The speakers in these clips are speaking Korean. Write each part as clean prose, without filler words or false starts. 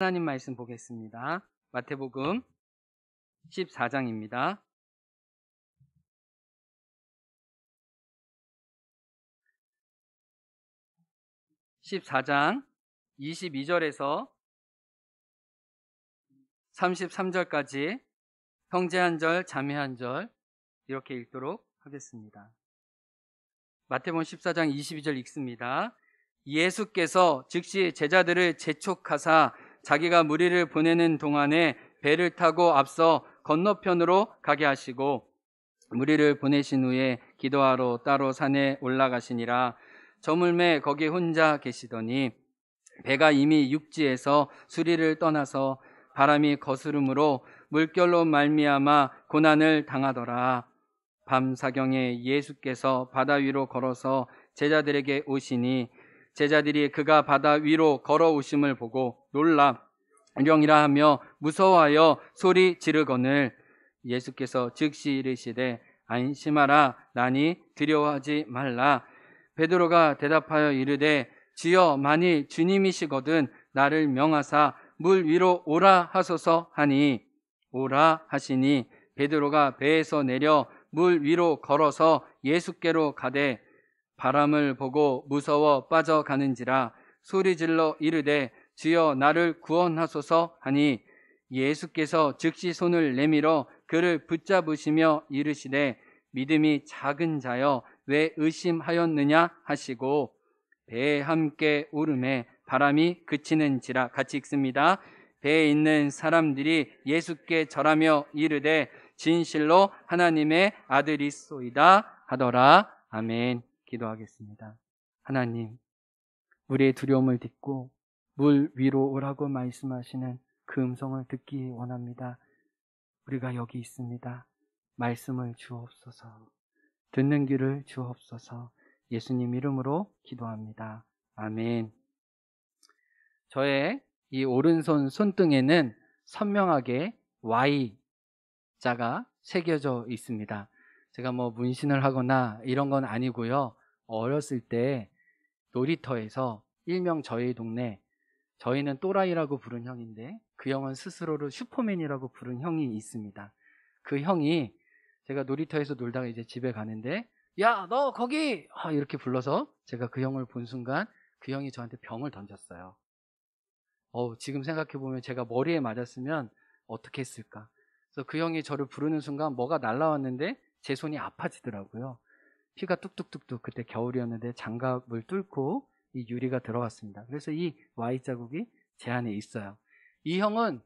하나님 말씀 보겠습니다. 마태복음 14장입니다. (14장) 22절에서 33절까지 형제 한 절, 자매 한 절 이렇게 읽도록 하겠습니다. 마태복음 14장 22절 읽습니다. 예수께서 즉시 제자들을 재촉하사 자기가 무리를 보내는 동안에 배를 타고 앞서 건너편으로 가게 하시고 무리를 보내신 후에 기도하러 따로 산에 올라가시니라. 저물매 거기 혼자 계시더니 배가 이미 육지에서 수리를 떠나서 바람이 거스름으로 물결로 말미암아 고난을 당하더라. 밤 사경에 예수께서 바다 위로 걸어서 제자들에게 오시니 제자들이 그가 바다 위로 걸어오심을 보고 놀라령이라 하며 무서워하여 소리 지르거늘 예수께서 즉시 이르시되 안심하라, 나니 두려워하지 말라. 베드로가 대답하여 이르되 주여, 만일 주님이시거든 나를 명하사 물 위로 오라 하소서 하니 오라 하시니 베드로가 배에서 내려 물 위로 걸어서 예수께로 가되 바람을 보고 무서워 빠져가는지라 소리질러 이르되 주여, 나를 구원하소서 하니 예수께서 즉시 손을 내밀어 그를 붙잡으시며 이르시되 믿음이 작은 자여 왜 의심하였느냐 하시고 배에 함께 오르매 바람이 그치는지라. 같이 읽습니다. 배에 있는 사람들이 예수께 절하며 이르되 진실로 하나님의 아들이소이다 하더라. 아멘. 기도하겠습니다. 하나님, 우리의 두려움을 딛고 물 위로 오라고 말씀하시는 그 음성을 듣기 원합니다. 우리가 여기 있습니다. 말씀을 주옵소서. 듣는 귀를 주옵소서. 예수님 이름으로 기도합니다. 아멘. 저의 이 오른손 손등에는 선명하게 Y자가 새겨져 있습니다. 제가 뭐 문신을 하거나 이런 건 아니고요. 어렸을 때 놀이터에서 일명 저희 동네, 저희는 또라이라고 부른 형인데 그 형은 스스로를 슈퍼맨이라고 부른 형이 있습니다. 그 형이 제가 놀이터에서 놀다가 이제 집에 가는데 야, 너 거기! 이렇게 불러서 제가 그 형을 본 순간 그 형이 저한테 병을 던졌어요. 지금 생각해보면 제가 머리에 맞았으면 어떻게 했을까? 그래서 그 형이 저를 부르는 순간 뭐가 날라왔는데 제 손이 아파지더라고요. 피가 뚝뚝뚝뚝. 그때 겨울이었는데 장갑을 뚫고 이 유리가 들어갔습니다. 그래서 이 Y자국이 제 안에 있어요. 이 형은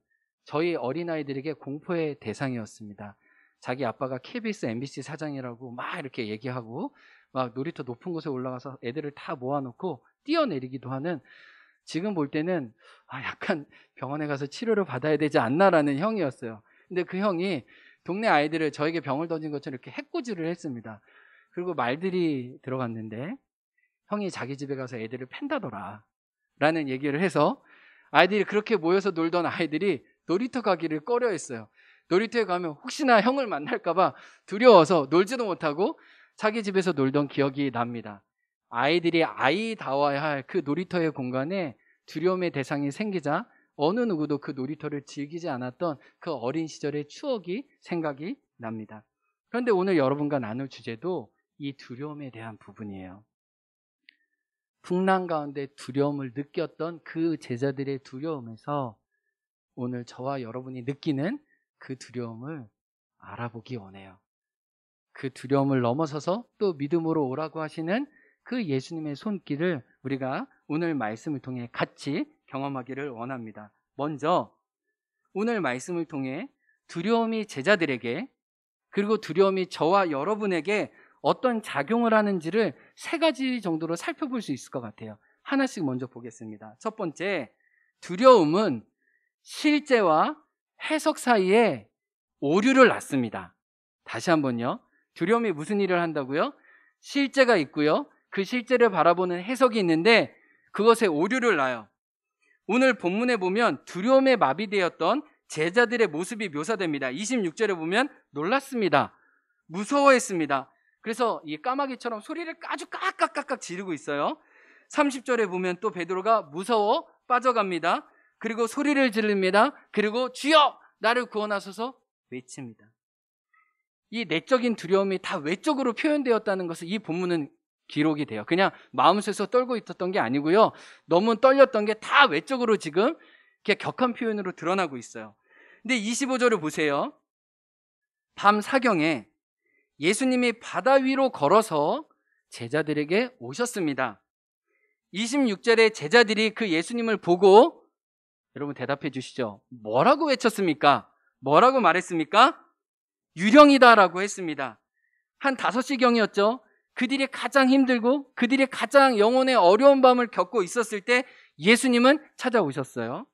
저희 어린아이들에게 공포의 대상이었습니다. 자기 아빠가 KBS, MBC 사장이라고 막 이렇게 얘기하고 막 놀이터 높은 곳에 올라가서 애들을 다 모아놓고 뛰어내리기도 하는, 지금 볼 때는 약간 병원에 가서 치료를 받아야 되지 않나라는 형이었어요. 근데 그 형이 동네 아이들을 저에게 병을 던진 것처럼 이렇게 해코지를 했습니다. 그리고 말들이 들어갔는데 형이 자기 집에 가서 애들을 팬다더라 라는 얘기를 해서 아이들이, 그렇게 모여서 놀던 아이들이 놀이터 가기를 꺼려했어요. 놀이터에 가면 혹시나 형을 만날까봐 두려워서 놀지도 못하고 자기 집에서 놀던 기억이 납니다. 아이들이 아이다워야 할 그 놀이터의 공간에 두려움의 대상이 생기자 어느 누구도 그 놀이터를 즐기지 않았던 그 어린 시절의 추억이 생각이 납니다. 그런데 오늘 여러분과 나눌 주제도 이 두려움에 대한 부분이에요. 풍랑 가운데 두려움을 느꼈던 그 제자들의 두려움에서 오늘 저와 여러분이 느끼는 그 두려움을 알아보기 원해요. 그 두려움을 넘어서서 또 믿음으로 오라고 하시는 그 예수님의 손길을 우리가 오늘 말씀을 통해 같이 경험하기를 원합니다. 먼저 오늘 말씀을 통해 두려움이 제자들에게, 그리고 두려움이 저와 여러분에게 어떤 작용을 하는지를 3가지 정도로 살펴볼 수 있을 것 같아요. 하나씩 먼저 보겠습니다. 첫 번째, 두려움은 실제와 해석 사이에 오류를 낳습니다. 다시 한번요. 두려움이 무슨 일을 한다고요? 실제가 있고요. 그 실제를 바라보는 해석이 있는데 그것에 오류를 낳아요. 오늘 본문에 보면 두려움에 마비되었던 제자들의 모습이 묘사됩니다. 26절에 보면 놀랐습니다. 무서워했습니다. 그래서 이 까마귀처럼 소리를 아주 깍깍깍깍 지르고 있어요. 30절에 보면 또 베드로가 무서워 빠져갑니다. 그리고 소리를 지릅니다. 그리고 주여 나를 구원하소서 외칩니다. 이 내적인 두려움이 다 외적으로 표현되었다는 것을 이 본문은 기록이 돼요. 그냥 마음속에서 떨고 있었던 게 아니고요. 너무 떨렸던 게 다 외적으로 지금 이렇게 격한 표현으로 드러나고 있어요. 근데 25절을 보세요. 밤 사경에 예수님이 바다 위로 걸어서 제자들에게 오셨습니다. 26절에 제자들이 그 예수님을 보고 여러분 대답해 주시죠. 뭐라고 외쳤습니까? 뭐라고 말했습니까? 유령이다라고 했습니다. 한 5시경이었죠. 그들이 가장 힘들고 그들이 가장 영혼의 어려운 밤을 겪고 있었을 때 예수님은 찾아오셨어요.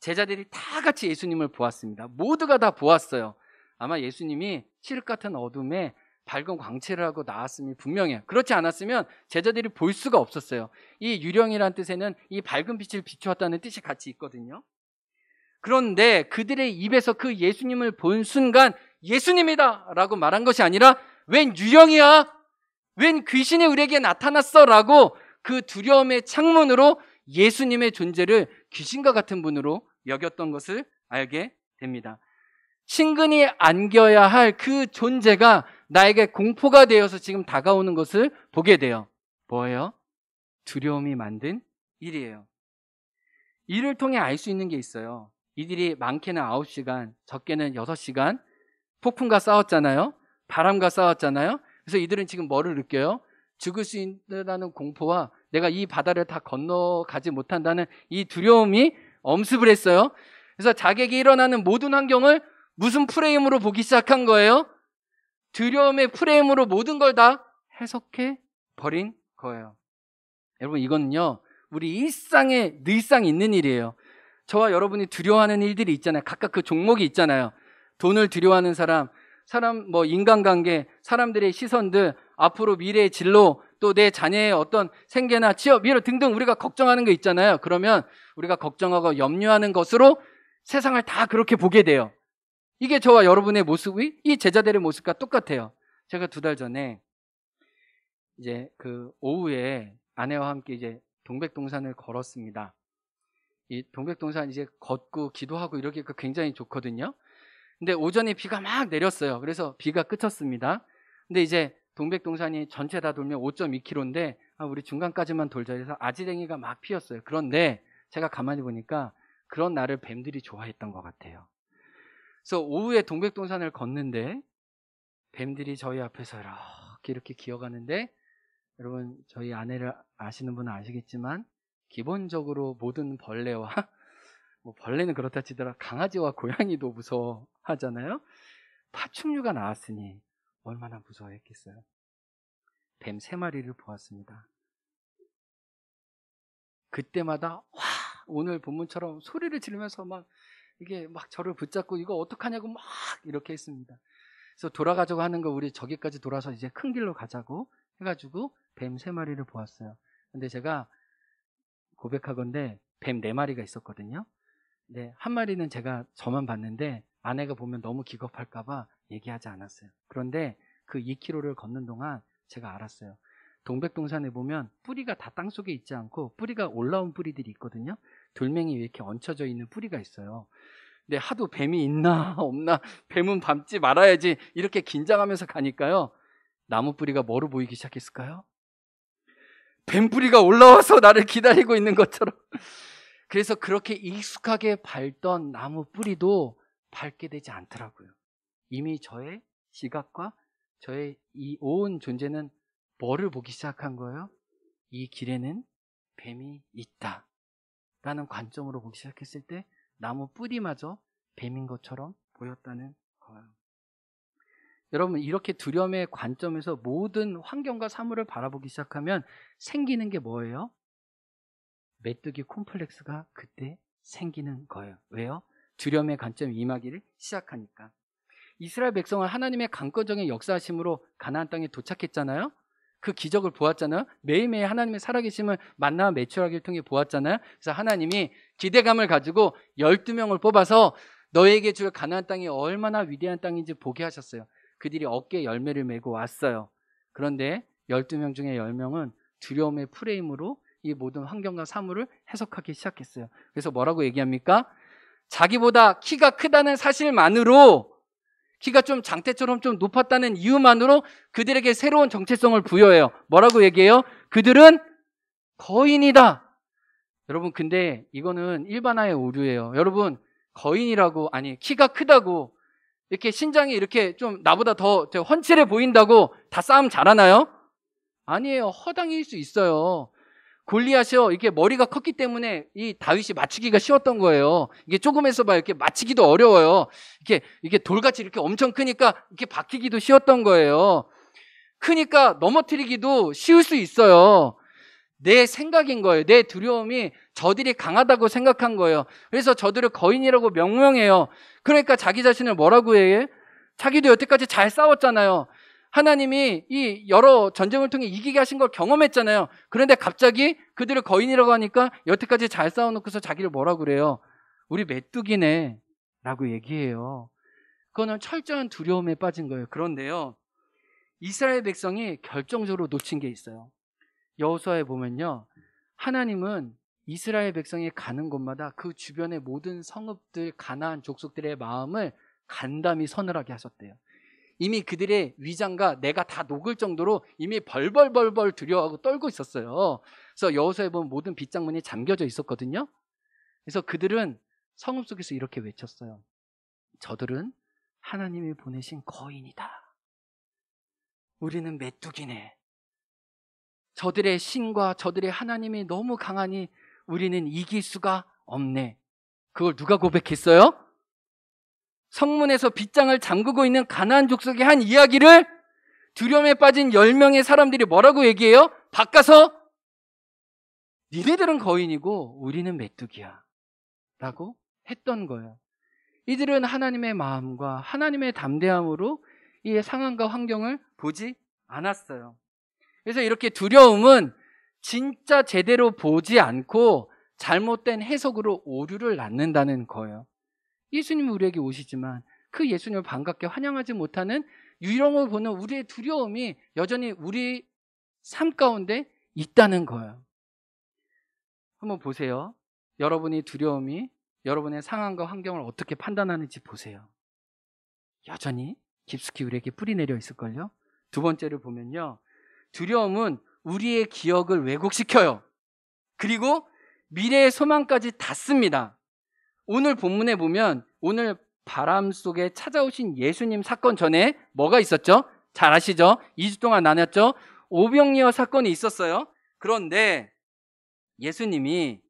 제자들이 다 같이 예수님을 보았습니다. 모두가 다 보았어요. 아마 예수님이 칠흑 같은 어둠에 밝은 광채를 하고 나왔음이 분명해요. 그렇지 않았으면 제자들이 볼 수가 없었어요. 이 유령이라는 뜻에는 이 밝은 빛을 비추었다는 뜻이 같이 있거든요. 그런데 그들의 입에서 그 예수님을 본 순간 예수님이다 라고 말한 것이 아니라 웬 유령이야? 웬 귀신이 우리에게 나타났어? 라고 그 두려움의 창문으로 예수님의 존재를 귀신과 같은 분으로 여겼던 것을 알게 됩니다. 친근히 안겨야 할 그 존재가 나에게 공포가 되어서 지금 다가오는 것을 보게 돼요. 뭐예요? 두려움이 만든 일이에요. 이를 통해 알 수 있는 게 있어요. 이들이 많게는 9시간, 적게는 6시간 폭풍과 싸웠잖아요. 바람과 싸웠잖아요. 그래서 이들은 지금 뭐를 느껴요? 죽을 수 있다는 공포와 내가 이 바다를 다 건너가지 못한다는 이 두려움이 엄습을 했어요. 그래서 자객이 일어나는 모든 환경을 무슨 프레임으로 보기 시작한 거예요? 두려움의 프레임으로 모든 걸 다 해석해 버린 거예요. 여러분 이거는요 우리 일상에 늘상 있는 일이에요. 저와 여러분이 두려워하는 일들이 있잖아요. 각각 그 종목이 있잖아요. 돈을 두려워하는 사람, 뭐 인간관계, 사람들의 시선들, 앞으로 미래의 진로, 또 내 자녀의 어떤 생계나 취업, 미래 등등 우리가 걱정하는 거 있잖아요. 그러면 우리가 걱정하고 염려하는 것으로 세상을 다 그렇게 보게 돼요. 이게 저와 여러분의 모습이 이 제자들의 모습과 똑같아요. 제가 2달 전에 이제 그 오후에 아내와 함께 이제 동백동산을 걸었습니다. 이 동백동산 이제 걷고 기도하고 이러기가 굉장히 좋거든요. 근데 오전에 비가 막 내렸어요. 그래서 비가 그쳤습니다. 근데 이제 동백동산이 전체 다 돌면 5.2km인데 우리 중간까지만 돌자 해서 아지랭이가 막 피었어요. 그런데 제가 가만히 보니까 그런 날을 뱀들이 좋아했던 것 같아요. 그래서 오후에 동백동산을 걷는데 뱀들이 저희 앞에서 이렇게 기어가는데 여러분 저희 아내를 아시는 분은 아시겠지만 기본적으로 모든 벌레와 뭐 벌레는 그렇다 치더라 강아지와 고양이도 무서워하잖아요. 파충류가 나왔으니 얼마나 무서워했겠어요. 뱀 3마리를 보았습니다. 그때마다 와 오늘 본문처럼 소리를 지르면서 막 이게 막 저를 붙잡고 이거 어떡하냐고 막 이렇게 했습니다. 그래서 돌아가자고 하는 거 우리 저기까지 돌아서 이제 큰 길로 가자고 해가지고 뱀 3마리를 보았어요. 근데 제가 고백하건대 뱀 4마리가 있었거든요. 근데 한 마리는 제가 저만 봤는데 아내가 보면 너무 기겁할까봐 얘기하지 않았어요. 그런데 그 2km를 걷는 동안 제가 알았어요. 동백동산에 보면 뿌리가 다 땅속에 있지 않고 뿌리가 올라온 뿌리들이 있거든요. 돌멩이 위에 이렇게 얹혀져 있는 뿌리가 있어요. 근데 하도 뱀이 있나 없나 뱀은 밟지 말아야지 이렇게 긴장하면서 가니까요. 나무 뿌리가 뭐로 보이기 시작했을까요? 뱀 뿌리가 올라와서 나를 기다리고 있는 것처럼. 그래서 그렇게 익숙하게 밟던 나무 뿌리도 밟게 되지 않더라고요. 이미 저의 시각과 저의 이 온 존재는 뭐를 보기 시작한 거예요? 이 길에는 뱀이 있다 라는 관점으로 보기 시작했을 때 나무 뿌리마저 뱀인 것처럼 보였다는 거예요. 여러분 이렇게 두려움의 관점에서 모든 환경과 사물을 바라보기 시작하면 생기는 게 뭐예요? 메뚜기 콤플렉스가 그때 생기는 거예요. 왜요? 두려움의 관점이 임하기를 시작하니까. 이스라엘 백성은 하나님의 강권적인 역사하심으로 가나안 땅에 도착했잖아요. 그 기적을 보았잖아요. 매일매일 하나님의 살아계심을 만나와 매출하기를 통해 보았잖아요. 그래서 하나님이 기대감을 가지고 12명을 뽑아서 너에게 줄 가나안 땅이 얼마나 위대한 땅인지 보게 하셨어요. 그들이 어깨에 열매를 메고 왔어요. 그런데 12명 중에 10명은 두려움의 프레임으로 이 모든 환경과 사물을 해석하기 시작했어요. 그래서 뭐라고 얘기합니까? 자기보다 키가 크다는 사실만으로, 키가 좀 장대처럼 좀 높았다는 이유만으로 그들에게 새로운 정체성을 부여해요. 뭐라고 얘기해요? 그들은 거인이다. 여러분, 근데 이거는 일반화의 오류예요. 여러분, 거인이라고, 아니 키가 크다고, 이렇게 신장이 이렇게 좀 나보다 더 훤칠해 보인다고 다 싸움 잘하나요? 아니에요. 허당일 수 있어요. 골리앗이요, 이게 머리가 컸기 때문에 이 다윗이 맞추기가 쉬웠던 거예요. 이게 조금해서 봐, 이렇게 맞추기도 어려워요. 이게 돌같이 이렇게 엄청 크니까 이렇게 박히기도 쉬웠던 거예요. 크니까 넘어뜨리기도 쉬울 수 있어요. 내 생각인 거예요. 내 두려움이 저들이 강하다고 생각한 거예요. 그래서 저들을 거인이라고 명명해요. 그러니까 자기 자신을 뭐라고 해? 자기도 여태까지 잘 싸웠잖아요. 하나님이 이 여러 전쟁을 통해 이기게 하신 걸 경험했잖아요. 그런데 갑자기 그들을 거인이라고 하니까 여태까지 잘 싸워놓고서 자기를 뭐라고 그래요? 우리 메뚜기네 라고 얘기해요. 그거는 철저한 두려움에 빠진 거예요. 그런데요, 이스라엘 백성이 결정적으로 놓친 게 있어요. 여호수아에 보면요, 하나님은 이스라엘 백성이 가는 곳마다 그 주변의 모든 성읍들, 가나안 족속들의 마음을 간담이 서늘하게 하셨대요. 이미 그들의 위장과 내가 다 녹을 정도로 이미 벌벌벌벌 두려워하고 떨고 있었어요. 그래서 여호수아에 보면 모든 빗장문이 잠겨져 있었거든요. 그래서 그들은 성읍 속에서 이렇게 외쳤어요. 저들은 하나님이 보내신 거인이다. 우리는 메뚜기네. 저들의 신과 저들의 하나님이 너무 강하니 우리는 이길 수가 없네. 그걸 누가 고백했어요? 성문에서 빗장을 잠그고 있는 가나안 족속의 한 이야기를 두려움에 빠진 10명의 사람들이 뭐라고 얘기해요? 바꿔서 니네들은 거인이고 우리는 메뚜기야 라고 했던 거예요. 이들은 하나님의 마음과 하나님의 담대함으로 이 상황과 환경을 보지 않았어요. 그래서 이렇게 두려움은 진짜 제대로 보지 않고 잘못된 해석으로 오류를 낳는다는 거예요. 예수님이 우리에게 오시지만 그 예수님을 반갑게 환영하지 못하는 유령을 보는 우리의 두려움이 여전히 우리 삶 가운데 있다는 거예요. 한번 보세요. 여러분이 두려움이 여러분의 상황과 환경을 어떻게 판단하는지 보세요. 여전히 깊숙이 우리에게 뿌리 내려 있을걸요. 두 번째를 보면요, 두려움은 우리의 기억을 왜곡시켜요. 그리고 미래의 소망까지 닫습니다. 오늘 본문에 보면 오늘 바람 속에 찾아오신 예수님 사건 전에 뭐가 있었죠? 잘 아시죠? 2주 동안 나눴죠? 오병이어 사건이 있었어요. 그런데 예수님이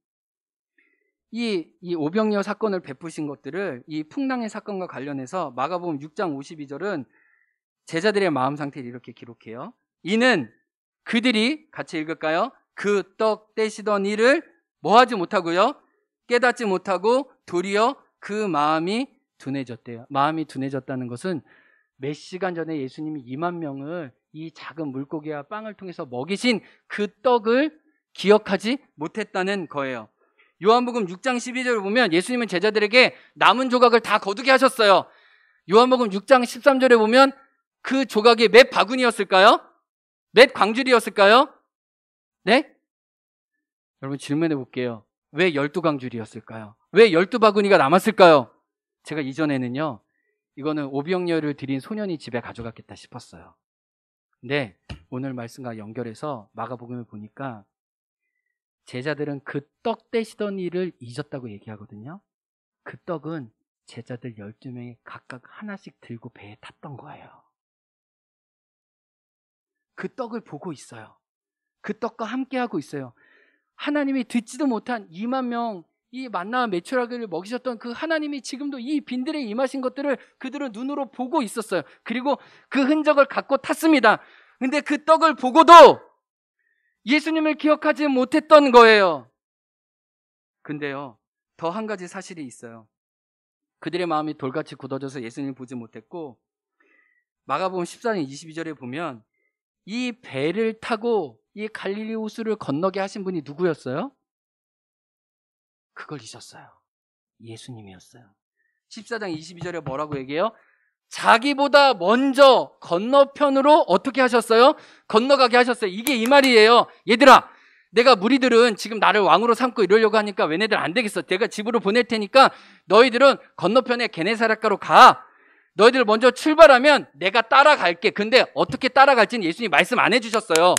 이 오병이어 사건을 베푸신 것들을 이 풍랑의 사건과 관련해서 마가복음 6장 52절은 제자들의 마음 상태를 이렇게 기록해요. 이는 그들이, 같이 읽을까요? 그 떡 떼시던 일을 뭐 하지 못하고요? 깨닫지 못하고 도리어 그 마음이 둔해졌대요. 마음이 둔해졌다는 것은 몇 시간 전에 예수님이 2만 명을 이 작은 물고기와 빵을 통해서 먹이신 그 떡을 기억하지 못했다는 거예요. 요한복음 6장 12절을 보면 예수님은 제자들에게 남은 조각을 다 거두게 하셨어요. 요한복음 6장 13절에 보면 그 조각이 몇 바구니였을까요? 몇 광줄이었을까요? 네? 여러분 질문해 볼게요. 왜 12광줄이었을까요? 왜 12바구니가 남았을까요? 제가 이전에는요, 이거는 오병이어를 드린 소년이 집에 가져갔겠다 싶었어요. 근데 오늘 말씀과 연결해서 마가복음을 보니까 제자들은 그 떡 떼시던 일을 잊었다고 얘기하거든요. 그 떡은 제자들 12명이 각각 하나씩 들고 배에 탔던 거예요. 그 떡을 보고 있어요. 그 떡과 함께하고 있어요. 하나님이 듣지도 못한 2만 명, 이 만나와 메추라기를 먹이셨던 그 하나님이 지금도 이 빈들에 임하신 것들을 그들은 눈으로 보고 있었어요. 그리고 그 흔적을 갖고 탔습니다. 근데 그 떡을 보고도 예수님을 기억하지 못했던 거예요. 근데요, 더 한 가지 사실이 있어요. 그들의 마음이 돌같이 굳어져서 예수님을 보지 못했고, 마가복음 14장 22절에 보면 이 배를 타고 이 갈릴리 호수를 건너게 하신 분이 누구였어요? 그걸 잊었어요. 예수님이었어요. 14장 22절에 뭐라고 얘기해요? 자기보다 먼저 건너편으로 어떻게 하셨어요? 건너가게 하셨어요. 이게 이 말이에요. 얘들아, 내가 무리들은 지금 나를 왕으로 삼고 이러려고 하니까 얘네들 안 되겠어. 내가 집으로 보낼 테니까 너희들은 건너편에 게네사렛가로 가. 너희들 먼저 출발하면 내가 따라갈게. 근데 어떻게 따라갈지는 예수님이 말씀 안 해주셨어요.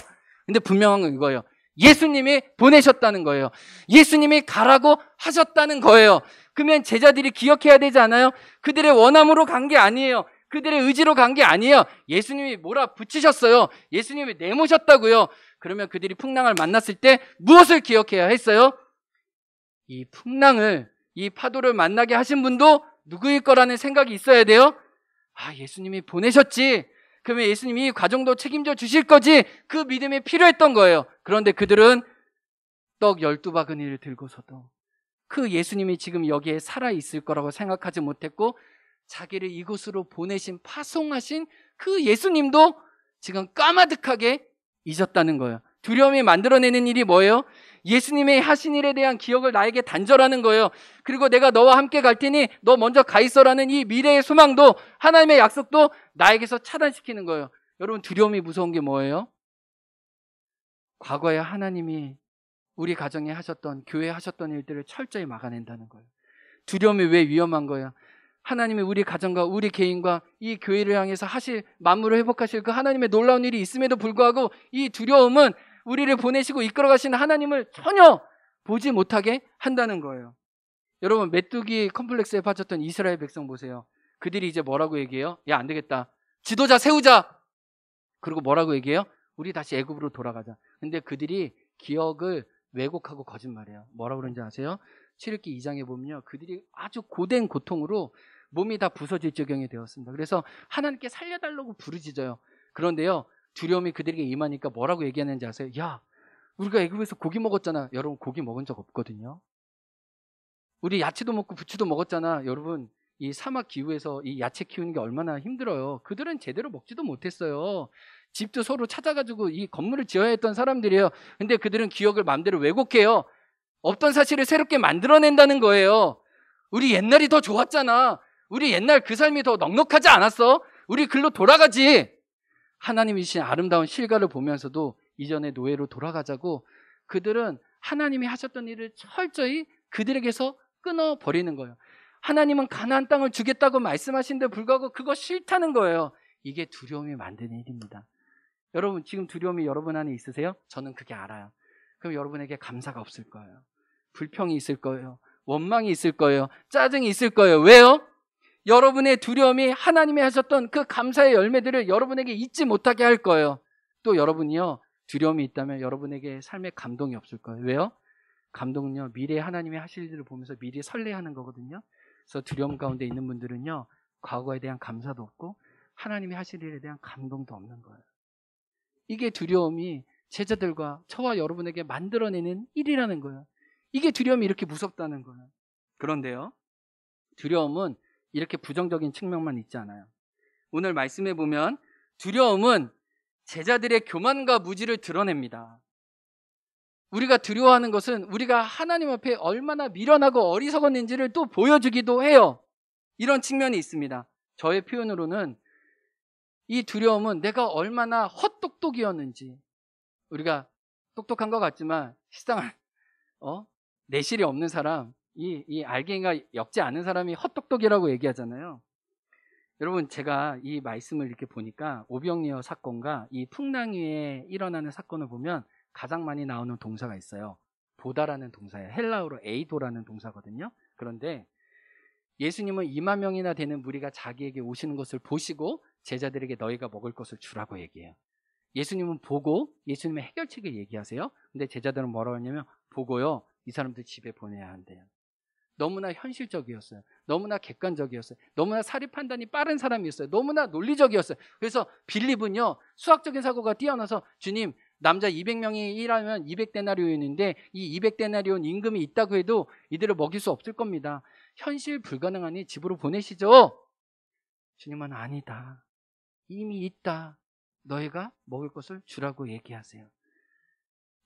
근데 분명한 건 이거예요. 예수님이 보내셨다는 거예요. 예수님이 가라고 하셨다는 거예요. 그러면 제자들이 기억해야 되지 않아요? 그들의 원함으로 간 게 아니에요. 그들의 의지로 간 게 아니에요. 예수님이 몰아붙이셨어요. 예수님이 내모셨다고요. 그러면 그들이 풍랑을 만났을 때 무엇을 기억해야 했어요? 이 풍랑을, 이 파도를 만나게 하신 분도 누구일 거라는 생각이 있어야 돼요. 아, 예수님이 보내셨지. 그러면 예수님이 이 과정도 책임져 주실 거지. 그 믿음이 필요했던 거예요. 그런데 그들은 떡 12바구니를 들고서도 그 예수님이 지금 여기에 살아있을 거라고 생각하지 못했고, 자기를 이곳으로 보내신, 파송하신 그 예수님도 지금 까마득하게 잊었다는 거예요. 두려움이 만들어내는 일이 뭐예요? 예수님의 하신 일에 대한 기억을 나에게 단절하는 거예요. 그리고 내가 너와 함께 갈 테니 너 먼저 가 있어라는 이 미래의 소망도, 하나님의 약속도 나에게서 차단시키는 거예요. 여러분, 두려움이 무서운 게 뭐예요? 과거에 하나님이 우리 가정에 하셨던, 교회에 하셨던 일들을 철저히 막아낸다는 거예요. 두려움이 왜 위험한 거예요? 하나님이 우리 가정과 우리 개인과 이 교회를 향해서 하실, 만물을 회복하실 그 하나님의 놀라운 일이 있음에도 불구하고 이 두려움은 우리를 보내시고 이끌어 가시는 하나님을 전혀 보지 못하게 한다는 거예요. 여러분, 메뚜기 컴플렉스에 빠졌던 이스라엘 백성 보세요. 그들이 이제 뭐라고 얘기해요? 야, 안 되겠다. 지도자 세우자. 그리고 뭐라고 얘기해요? 우리 다시 애굽으로 돌아가자. 근데 그들이 기억을 왜곡하고 거짓말해요. 뭐라고 그런지 아세요? 출애굽기 2장에 보면요, 그들이 아주 고된 고통으로 몸이 다 부서질 지경이 되었습니다. 그래서 하나님께 살려달라고 부르짖어요. 그런데요, 두려움이 그들에게 임하니까 뭐라고 얘기하는지 아세요? 야, 우리가 애굽에서 고기 먹었잖아. 여러분, 고기 먹은 적 없거든요. 우리 야채도 먹고 부추도 먹었잖아. 여러분, 이 사막 기후에서 이 야채 키우는 게 얼마나 힘들어요. 그들은 제대로 먹지도 못했어요. 집도 서로 찾아가지고 이 건물을 지어야 했던 사람들이에요. 근데 그들은 기억을 마음대로 왜곡해요. 없던 사실을 새롭게 만들어낸다는 거예요. 우리 옛날이 더 좋았잖아. 우리 옛날 그 삶이 더 넉넉하지 않았어? 우리 글로 돌아가지. 하나님이 주신 아름다운 실과를 보면서도 이전의 노예로 돌아가자고 그들은 하나님이 하셨던 일을 철저히 그들에게서 끊어버리는 거예요. 하나님은 가나안 땅을 주겠다고 말씀하신 데 불구하고 그거 싫다는 거예요. 이게 두려움이 만드는 일입니다. 여러분, 지금 두려움이 여러분 안에 있으세요? 저는 그게 알아요. 그럼 여러분에게 감사가 없을 거예요. 불평이 있을 거예요. 원망이 있을 거예요. 짜증이 있을 거예요. 왜요? 여러분의 두려움이 하나님이 하셨던 그 감사의 열매들을 여러분에게 잊지 못하게 할 거예요. 또 여러분이요, 두려움이 있다면 여러분에게 삶에 감동이 없을 거예요. 왜요? 감동은요, 미래에 하나님이 하실 일을 보면서 미리 설레하는 거거든요. 그래서 두려움 가운데 있는 분들은요, 과거에 대한 감사도 없고 하나님이 하실 일에 대한 감동도 없는 거예요. 이게 두려움이 제자들과 저와 여러분에게 만들어내는 일이라는 거예요. 이게 두려움이 이렇게 무섭다는 거예요. 그런데요, 두려움은 이렇게 부정적인 측면만 있지 않아요. 오늘 말씀해 보면 두려움은 제자들의 교만과 무지를 드러냅니다. 우리가 두려워하는 것은 우리가 하나님 앞에 얼마나 미련하고 어리석었는지를 또 보여주기도 해요. 이런 측면이 있습니다. 저의 표현으로는 이 두려움은 내가 얼마나 헛똑똑이었는지, 우리가 똑똑한 것 같지만 실상은 내실이 없는 사람, 이 알갱이가 엮지 않은 사람이 헛똑똑이라고 얘기하잖아요. 여러분, 제가 이 말씀을 이렇게 보니까 오병이어 사건과 이 풍랑 위에 일어나는 사건을 보면 가장 많이 나오는 동사가 있어요. 보다라는 동사예요. 헬라어로 에이도라는 동사거든요. 그런데 예수님은 2만 명이나 되는 무리가 자기에게 오시는 것을 보시고 제자들에게 너희가 먹을 것을 주라고 얘기해요. 예수님은 보고 예수님의 해결책을 얘기하세요. 근데 제자들은 뭐라고 하냐면, 보고요, 이 사람들 집에 보내야 한대요. 너무나 현실적이었어요. 너무나 객관적이었어요. 너무나 사리 판단이 빠른 사람이었어요. 너무나 논리적이었어요. 그래서 빌립은요, 수학적인 사고가 뛰어나서, 주님, 남자 200명이 일하면 200데나리온인데 이 200데나리온 임금이 있다고 해도 이들을 먹일 수 없을 겁니다. 현실 불가능하니 집으로 보내시죠. 주님은 아니다. 이미 있다. 너희가 먹을 것을 주라고 얘기하세요.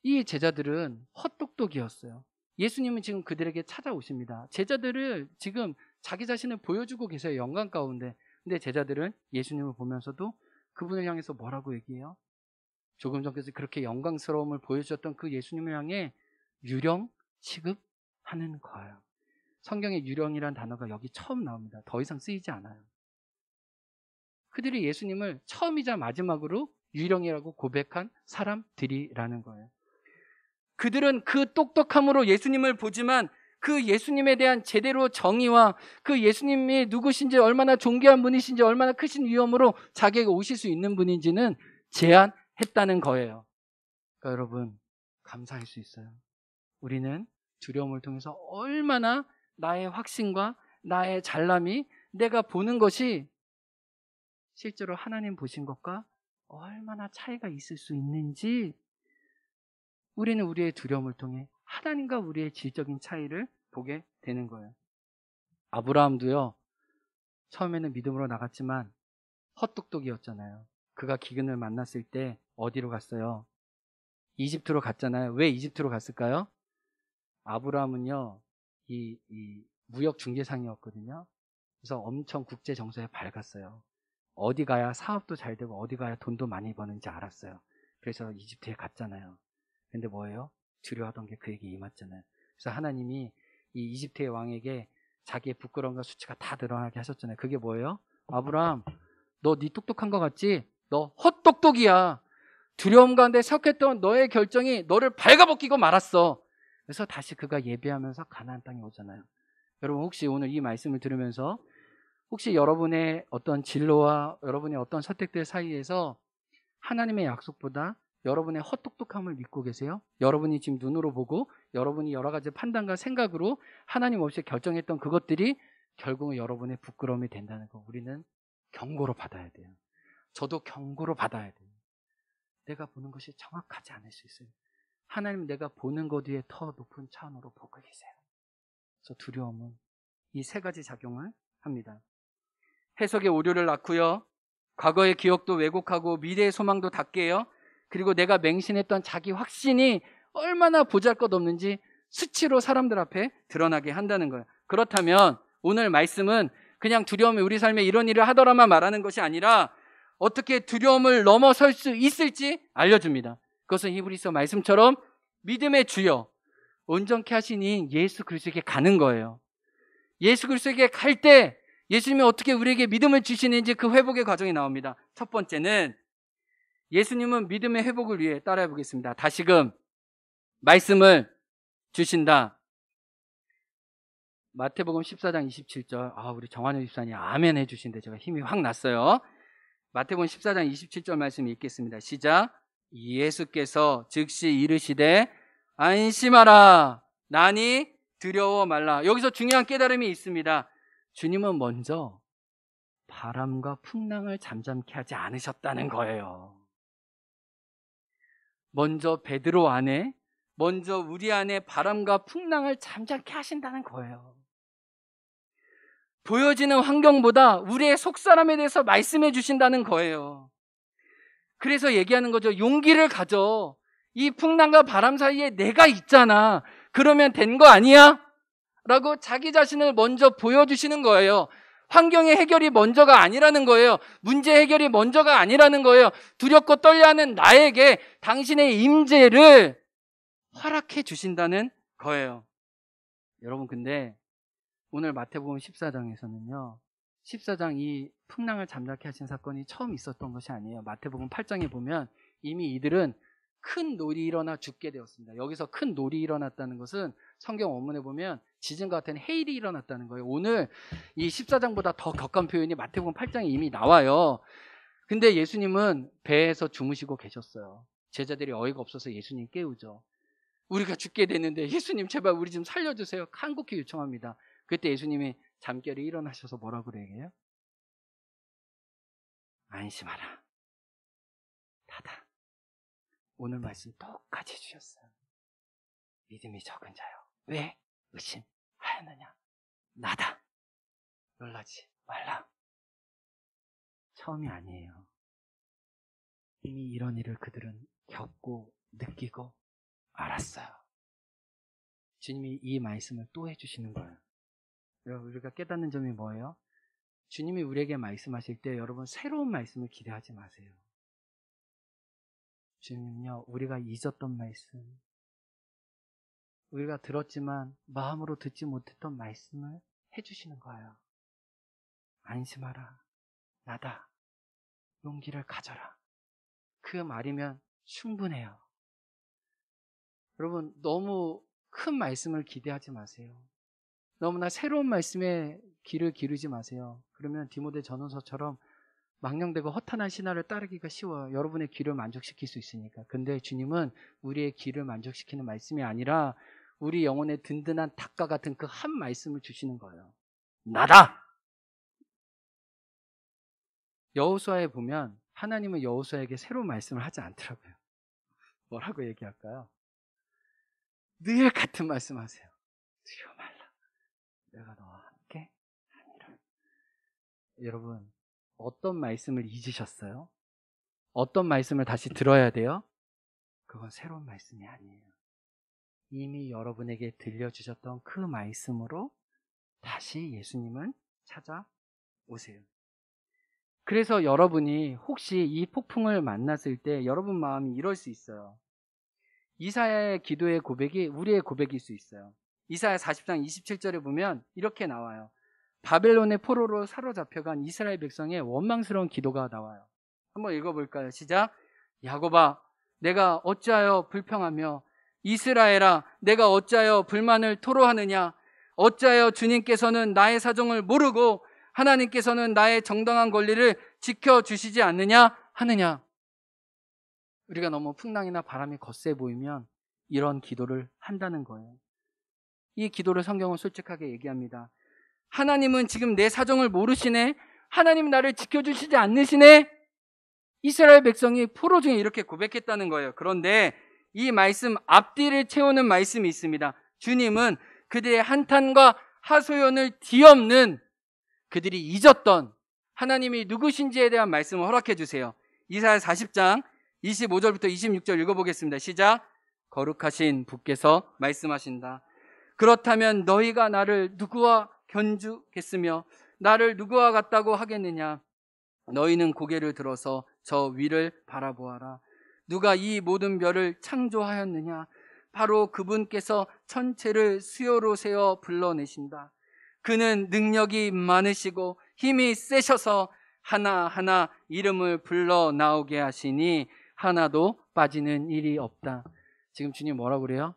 이 제자들은 헛똑똑이었어요. 예수님은 지금 그들에게 찾아오십니다. 제자들을 지금 자기 자신을 보여주고 계세요. 영광 가운데. 근데 제자들은 예수님을 보면서도 그분을 향해서 뭐라고 얘기해요? 조금 전까지 그렇게 영광스러움을 보여주셨던 그 예수님을 향해 유령 취급하는 거예요. 성경에 유령이란 단어가 여기 처음 나옵니다. 더 이상 쓰이지 않아요. 그들이 예수님을 처음이자 마지막으로 유령이라고 고백한 사람들이라는 거예요. 그들은 그 똑똑함으로 예수님을 보지만 그 예수님에 대한 제대로 정의와 그 예수님이 누구신지, 얼마나 존귀한 분이신지, 얼마나 크신 위엄으로 자기에게 오실 수 있는 분인지는 제한했다는 거예요. 그러니까 여러분, 감사할 수 있어요. 우리는 두려움을 통해서 얼마나 나의 확신과 나의 잘남이, 내가 보는 것이 실제로 하나님 보신 것과 얼마나 차이가 있을 수 있는지, 우리는 우리의 두려움을 통해 하나님과 우리의 질적인 차이를 보게 되는 거예요. 아브라함도요, 처음에는 믿음으로 나갔지만 헛똑똑이었잖아요. 그가 기근을 만났을 때 어디로 갔어요? 이집트로 갔잖아요. 왜 이집트로 갔을까요? 아브라함은요, 이 무역 중개상이었거든요. 그래서 엄청 국제 정서에 밝았어요. 어디 가야 사업도 잘 되고 어디 가야 돈도 많이 버는지 알았어요. 그래서 이집트에 갔잖아요. 근데 뭐예요? 두려워하던 게 그에게 임했잖아요. 그래서 하나님이 이 이집트의 왕에게 자기의 부끄러움과 수치가 다 드러나게 하셨잖아요. 그게 뭐예요? 아브라함, 너 네 똑똑한 거 같지? 너 헛똑똑이야. 두려움 가운데 섞였던 너의 결정이 너를 발가벗기고 말았어. 그래서 다시 그가 예배하면서 가나안 땅에 오잖아요. 여러분, 혹시 오늘 이 말씀을 들으면서 혹시 여러분의 어떤 진로와 여러분의 어떤 선택들 사이에서 하나님의 약속보다 여러분의 헛똑똑함을 믿고 계세요? 여러분이 지금 눈으로 보고 여러분이 여러 가지 판단과 생각으로 하나님 없이 결정했던 그것들이 결국은 여러분의 부끄러움이 된다는 거, 우리는 경고로 받아야 돼요. 저도 경고로 받아야 돼요. 내가 보는 것이 정확하지 않을 수 있어요. 하나님, 내가 보는 것 위에 더 높은 차원으로 보고 계세요. 그래서 두려움은 이 세 가지 작용을 합니다. 해석의 오류를 낳고요, 과거의 기억도 왜곡하고 미래의 소망도 다 깨요. 그리고 내가 맹신했던 자기 확신이 얼마나 보잘것없는지 수치로 사람들 앞에 드러나게 한다는 거예요. 그렇다면 오늘 말씀은 그냥 두려움이 우리 삶에 이런 일을 하더라만 말하는 것이 아니라 어떻게 두려움을 넘어설 수 있을지 알려줍니다. 그것은 히브리서 말씀처럼 믿음의 주여, 온전케 하시니 예수 그리스도에게 가는 거예요. 예수 그리스도에게 갈 때 예수님이 어떻게 우리에게 믿음을 주시는지 그 회복의 과정이 나옵니다. 첫 번째는 예수님은 믿음의 회복을 위해, 따라해 보겠습니다. 다시금 말씀을 주신다. 마태복음 14장 27절. 우리 정한효 집사님 아멘 해주신데 제가 힘이 확 났어요. 마태복음 14장 27절 말씀 읽겠습니다. 시작. 예수께서 즉시 이르시되 안심하라, 나니 두려워 말라. 여기서 중요한 깨달음이 있습니다. 주님은 먼저 바람과 풍랑을 잠잠케 하지 않으셨다는 거예요. 먼저 베드로 안에, 먼저 우리 안에 바람과 풍랑을 잠잠케 하신다는 거예요. 보여지는 환경보다 우리의 속사람에 대해서 말씀해 주신다는 거예요. 그래서 얘기하는 거죠. 용기를 가져. 이 풍랑과 바람 사이에 내가 있잖아. 그러면 된 거 아니야? 라고 자기 자신을 먼저 보여주시는 거예요. 환경의 해결이 먼저가 아니라는 거예요. 문제 해결이 먼저가 아니라는 거예요. 두렵고 떨려하는 나에게 당신의 임재를 허락해 주신다는 거예요. 여러분, 근데 오늘 마태복음 14장에서는요, 14장 이 풍랑을 잠잠케 하신 사건이 처음 있었던 것이 아니에요. 마태복음 8장에 보면 이미 이들은 큰 놀이 일어나 죽게 되었습니다. 여기서 큰 놀이 일어났다는 것은 성경 원문에 보면 지진과 같은 해일이 일어났다는 거예요. 오늘 이 14장보다 더 격한 표현이 마태복음 8장에 이미 나와요. 근데 예수님은 배에서 주무시고 계셨어요. 제자들이 어이가 없어서 예수님 깨우죠. 우리가 죽게 됐는데 예수님 제발 우리 좀 살려주세요. 간곡히 요청합니다. 그때 예수님이 잠결에 일어나셔서 뭐라고 그래요? 안심하라, 나다. 오늘 말씀 똑같이 주셨어요. 믿음이 적은 자요, 왜 의심하였느냐? 나다. 놀라지 말라. 처음이 아니에요. 이미 이런 일을 그들은 겪고 느끼고 알았어요. 주님이 이 말씀을 또 해주시는 거예요. 여러분, 우리가 깨닫는 점이 뭐예요? 주님이 우리에게 말씀하실 때 여러분 새로운 말씀을 기대하지 마세요. 주님은요, 우리가 잊었던 말씀, 우리가 들었지만 마음으로 듣지 못했던 말씀을 해주시는 거예요. 안심하라, 나다, 용기를 가져라. 그 말이면 충분해요. 여러분, 너무 큰 말씀을 기대하지 마세요. 너무나 새로운 말씀에 귀를 기르지 마세요. 그러면 디모데 전후서처럼 망령되고 허탄한 신화를 따르기가 쉬워요. 여러분의 귀를 만족시킬 수 있으니까. 근데 주님은 우리의 귀를 만족시키는 말씀이 아니라 우리 영혼의 든든한 닭과 같은 그 한 말씀을 주시는 거예요. 나다! 여호수아에 보면 하나님은 여호수아에게 새로운 말씀을 하지 않더라고요. 뭐라고 얘기할까요? 늘 같은 말씀하세요. 두려워 말라. 내가 너와 함께 하니라. 여러분, 어떤 말씀을 잊으셨어요? 어떤 말씀을 다시 들어야 돼요? 그건 새로운 말씀이 아니에요. 이미 여러분에게 들려주셨던 그 말씀으로 다시 예수님은 찾아오세요. 그래서 여러분이 혹시 이 폭풍을 만났을 때 여러분 마음이 이럴 수 있어요. 이사야의 기도의 고백이 우리의 고백일 수 있어요. 이사야 40장 27절에 보면 이렇게 나와요. 바벨론의 포로로 사로잡혀간 이스라엘 백성의 원망스러운 기도가 나와요. 한번 읽어볼까요? 시작. 야곱아, 내가 어찌하여 불평하며 이스라엘아, 내가 어찌하여 불만을 토로하느냐? 어찌하여 주님께서는 나의 사정을 모르고 하나님께서는 나의 정당한 권리를 지켜주시지 않느냐 하느냐. 우리가 너무 풍랑이나 바람이 거세 보이면 이런 기도를 한다는 거예요. 이 기도를 성경은 솔직하게 얘기합니다. 하나님은 지금 내 사정을 모르시네? 하나님 나를 지켜주시지 않으시네? 이스라엘 백성이 포로 중에 이렇게 고백했다는 거예요. 그런데 이 말씀 앞뒤를 채우는 말씀이 있습니다. 주님은 그들의 한탄과 하소연을 뒤엎는 그들이 잊었던 하나님이 누구신지에 대한 말씀을 허락해 주세요. 이사야 40장 25절부터 26절 읽어보겠습니다. 시작. 거룩하신 분께서 말씀하신다. 그렇다면 너희가 나를 누구와 견주겠으며 나를 누구와 같다고 하겠느냐? 너희는 고개를 들어서 저 위를 바라보아라. 누가 이 모든 별을 창조하였느냐? 바로 그분께서 천체를 수요로 세어 불러내신다. 그는 능력이 많으시고 힘이 세셔서 하나하나 이름을 불러 나오게 하시니 하나도 빠지는 일이 없다. 지금 주님 뭐라고 그래요?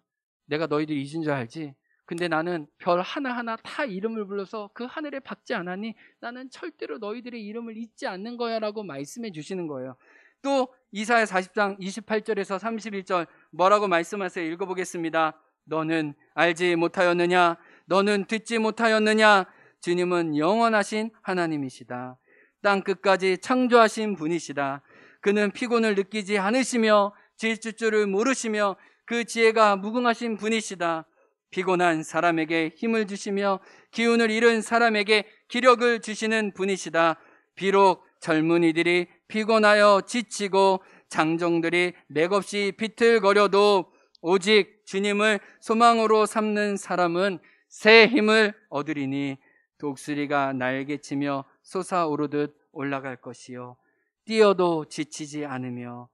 내가 너희들 잊은 줄 알지? 근데 나는 별 하나하나 다 이름을 불러서 그 하늘에 박지 않았니? 나는 절대로 너희들의 이름을 잊지 않는 거야 라고 말씀해 주시는 거예요. 또 이사야 40장 28절에서 31절 뭐라고 말씀하세요? 읽어보겠습니다. 너는 알지 못하였느냐? 너는 듣지 못하였느냐? 주님은 영원하신 하나님이시다. 땅 끝까지 창조하신 분이시다. 그는 피곤을 느끼지 않으시며 질주줄을 모르시며 그 지혜가 무궁하신 분이시다. 피곤한 사람에게 힘을 주시며 기운을 잃은 사람에게 기력을 주시는 분이시다. 비록 젊은이들이 피곤하여 지치고 장정들이 맥없이 비틀거려도 오직 주님을 소망으로 삼는 사람은 새 힘을 얻으리니 독수리가 날개치며 솟아오르듯 올라갈 것이요 뛰어도 지치지 않으며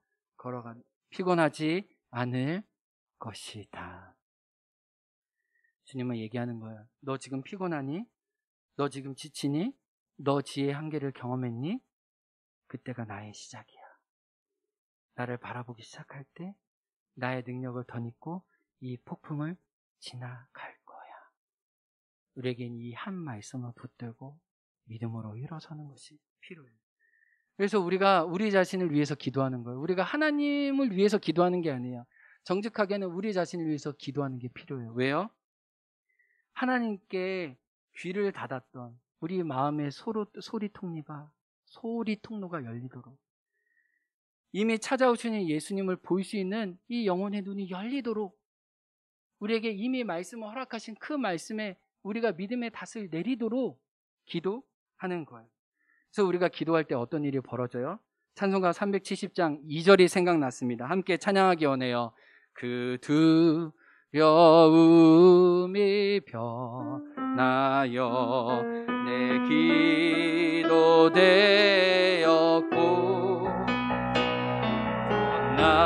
피곤하지 않을 것이다. 주님은 얘기하는 거예요. 너 지금 피곤하니? 너 지금 지치니? 너 지혜의 한계를 경험했니? 그때가 나의 시작이야. 나를 바라보기 시작할 때 나의 능력을 덧입고 이 폭풍을 지나갈 거야. 우리에겐 이 한 말씀을 붙들고 믿음으로 일어서는 것이 필요해요. 그래서 우리가 우리 자신을 위해서 기도하는 거예요. 우리가 하나님을 위해서 기도하는 게 아니에요. 정직하게는 우리 자신을 위해서 기도하는 게 필요해요. 왜요? 하나님께 귀를 닫았던 우리 마음의 소리 통로가 열리도록, 이미 찾아오시는 예수님을 볼 수 있는 이 영혼의 눈이 열리도록 우리에게 이미 말씀을 허락하신 그 말씀에 우리가 믿음의 닷을 내리도록 기도하는 거예요. 그래서 우리가 기도할 때 어떤 일이 벌어져요? 찬송가 370장 2절이 생각났습니다. 함께 찬양하기 원해요. 그 두려움이 변하여 내 기도 되었고 나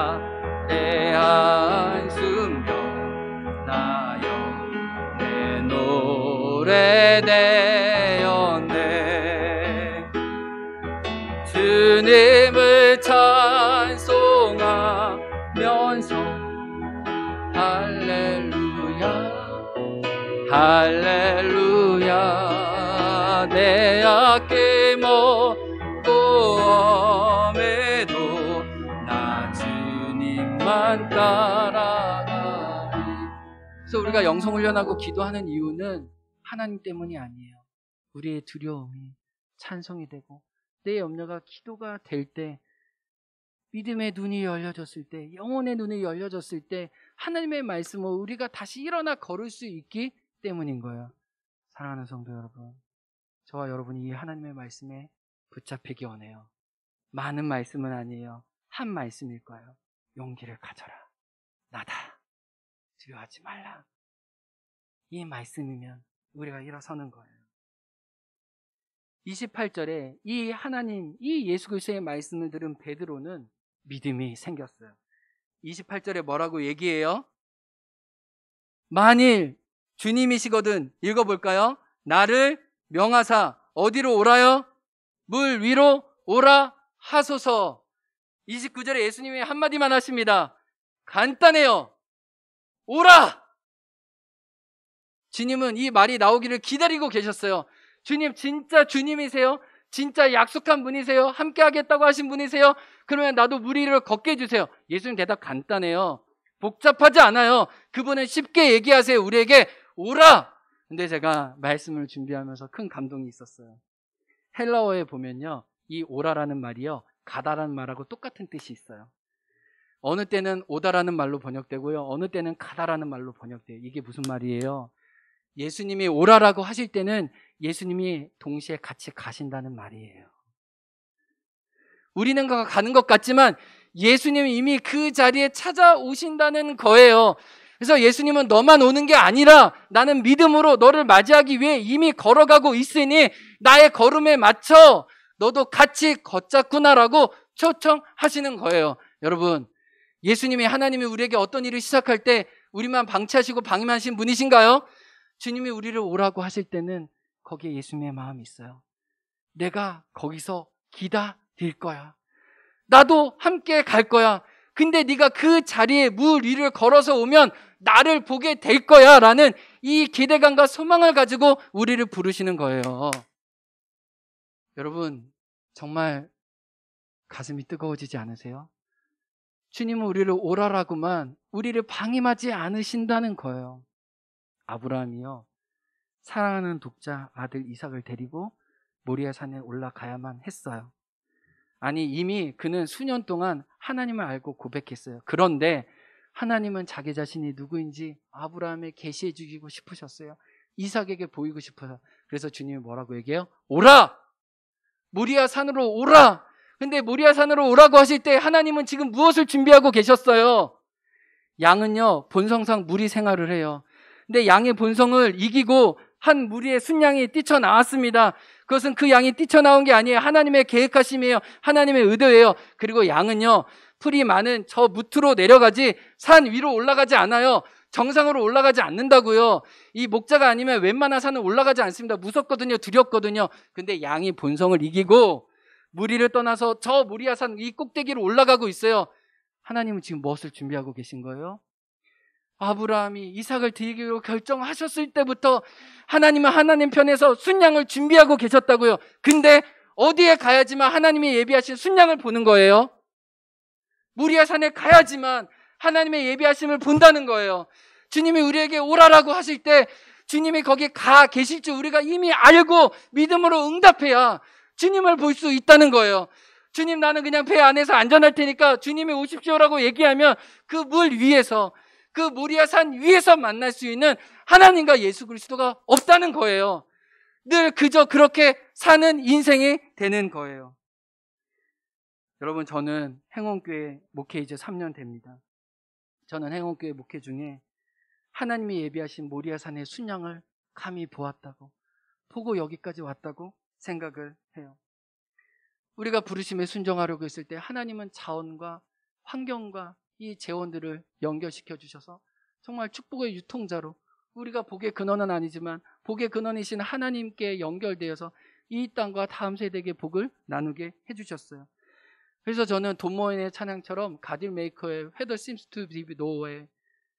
내 한숨 변하여 내 노래 되었네. 주님을 찬송하면서 할렐루야 할렐루야 내 악기 먹고 엄해도 나 주님만 따라가리. 그래서 우리가 영성훈련하고 기도하는 이유는 하나님 때문이 아니에요. 우리의 두려움이 찬송이 되고 내 염려가 기도가 될 때, 믿음의 눈이 열려졌을 때, 영혼의 눈이 열려졌을 때 하나님의 말씀을 우리가 다시 일어나 걸을 수 있기 때문인 거예요. 사랑하는 성도 여러분, 저와 여러분이 이 하나님의 말씀에 붙잡히기 원해요. 많은 말씀은 아니에요. 한 말씀일 거예요. 용기를 가져라. 나다. 두려워하지 말라. 이 말씀이면 우리가 일어서는 거예요. 28절에 이 하나님, 이 예수 그리스도의 말씀을 들은 베드로는 믿음이 생겼어요. 28절에 뭐라고 얘기해요? 만일 주님이시거든, 읽어볼까요? 나를 명하사 어디로 오라요? 물 위로 오라 하소서. 29절에 예수님이 한마디만 하십니다. 간단해요. 오라! 주님은 이 말이 나오기를 기다리고 계셨어요. 주님 진짜 주님이세요? 진짜 약속한 분이세요? 함께 하겠다고 하신 분이세요? 그러면 나도 물 위를 걷게 해주세요. 예수님 대답 간단해요. 복잡하지 않아요. 그분은 쉽게 얘기하세요. 우리에게 오라! 근데 제가 말씀을 준비하면서 큰 감동이 있었어요. 헬라어에 보면요, 이 오라라는 말이요, 가다라는 말하고 똑같은 뜻이 있어요. 어느 때는 오다라는 말로 번역되고요, 어느 때는 가다라는 말로 번역돼요. 이게 무슨 말이에요? 예수님이 오라라고 하실 때는 예수님이 동시에 같이 가신다는 말이에요. 우리는 가는 것 같지만 예수님이 이미 그 자리에 찾아오신다는 거예요. 그래서 예수님은 너만 오는 게 아니라 나는 믿음으로 너를 맞이하기 위해 이미 걸어가고 있으니 나의 걸음에 맞춰 너도 같이 걷자꾸나라고 초청하시는 거예요. 여러분, 예수님이, 하나님이 우리에게 어떤 일을 시작할 때 우리만 방치하시고 방임하신 분이신가요? 주님이 우리를 오라고 하실 때는 거기에 예수님의 마음이 있어요. 내가 거기서 기다릴 거야. 나도 함께 갈 거야. 근데 네가 그 자리에 물 위를 걸어서 오면 나를 보게 될 거야 라는 이 기대감과 소망을 가지고 우리를 부르시는 거예요. 여러분, 정말 가슴이 뜨거워지지 않으세요? 주님은 우리를 오라라고만, 우리를 방임하지 않으신다는 거예요. 아브라함이요, 사랑하는 독자 아들 이삭을 데리고 모리아 산에 올라가야만 했어요. 아니, 이미 그는 수년 동안 하나님을 알고 고백했어요. 그런데 하나님은 자기 자신이 누구인지 아브라함에 계시해 주시고 싶으셨어요. 이삭에게 보이고 싶어서. 그래서 주님이 뭐라고 얘기해요? 오라! 모리아 산으로 오라! 근데 모리아 산으로 오라고 하실 때 하나님은 지금 무엇을 준비하고 계셨어요? 양은요, 본성상 무리 생활을 해요. 근데 양의 본성을 이기고 한 무리의 순양이 뛰쳐나왔습니다. 그것은 그 양이 뛰쳐나온 게 아니에요. 하나님의 계획하심이에요. 하나님의 의도예요. 그리고 양은요, 풀이 많은 저 무트로 내려가지 산 위로 올라가지 않아요. 정상으로 올라가지 않는다고요. 이 목자가 아니면 웬만한 산은 올라가지 않습니다. 무섭거든요. 두렵거든요. 근데 양이 본성을 이기고 무리를 떠나서 저 모리아 산 이 꼭대기로 올라가고 있어요. 하나님은 지금 무엇을 준비하고 계신 거예요? 아브라함이 이삭을 드리기로 결정하셨을 때부터 하나님은 하나님 편에서 순양을 준비하고 계셨다고요. 근데 어디에 가야지만 하나님이 예비하신 순양을 보는 거예요? 모리아 산에 가야지만 하나님의 예비하심을 본다는 거예요. 주님이 우리에게 오라라고 하실 때 주님이 거기 가 계실 줄 우리가 이미 알고 믿음으로 응답해야 주님을 볼 수 있다는 거예요. 주님, 나는 그냥 배 안에서 안전할 테니까 주님이 오십시오라고 얘기하면 그 물 위에서, 그 모리아 산 위에서 만날 수 있는 하나님과 예수 그리스도가 없다는 거예요. 늘 그저 그렇게 사는 인생이 되는 거예요. 여러분, 저는 행원교회 목회 이제 3년 됩니다. 저는 행원교회 목회 중에 하나님이 예비하신 모리아 산의 순양을 감히 보았다고, 보고 여기까지 왔다고 생각을 해요. 우리가 부르심에 순종하려고 했을 때 하나님은 자원과 환경과 이 재원들을 연결시켜 주셔서 정말 축복의 유통자로 우리가 복의 근원은 아니지만 복의 근원이신 하나님께 연결되어서 이 땅과 다음 세대에게 복을 나누게 해주셨어요. 그래서 저는 돈모인의 찬양처럼 가딜 메이커의 Where seems to be no way,